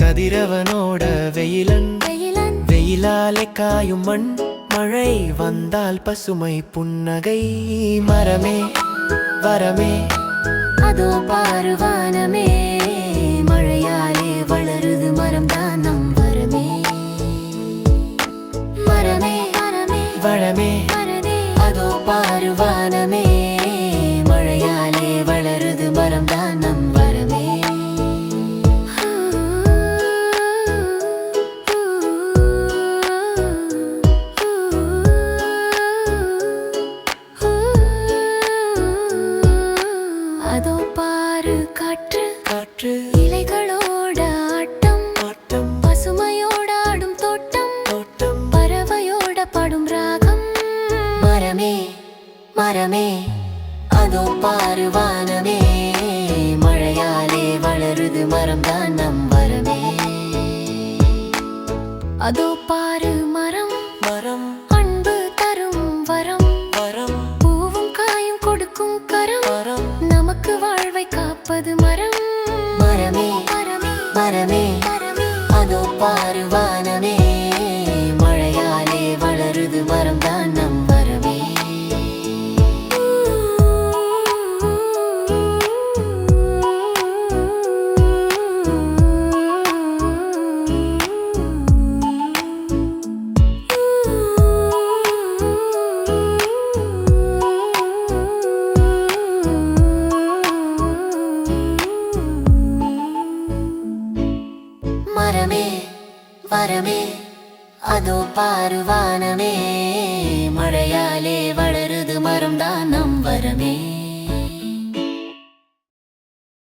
கதிரவனோட வெயிலன் வெயிலாலே காயும் மண் மழை வந்தால் பசுமை புன்னகை மரமே வரமே அதோ பாரு வானமே மழையாலே வளருது மரம் தான் நம் வரமே மரமே வளமே அதோ பாரு வானமே மழையாலே வளருது மரம் தான் நம் வரமே அதோ பாரு காற்று காற்று இலைகளோட ஆட்டம் ஆட்டம் பசுமையோட ஆடும் தோட்டம் தோட்டம் பறவையோட படும் ராகம் மரமே மரமே அதோ பாரு வானமே மழையாலே வளருது மரம் தான் நம் வரமே அதோ பாரு மரம் மரம் அன்பு தரும் வரம் வரம் பூவும் காயும் கொடுக்கும் கரம் மரம் நமக்கு வாழ்வை காப்பது மரம் மரமே மரமே அதோ பாரு வானமே மழையாலே வளருது மரம் தான் நம் வரமே மரமே வரமே அதோ பாரு வானமே மழையாலே வளருது மரம் தான் நம் வரமே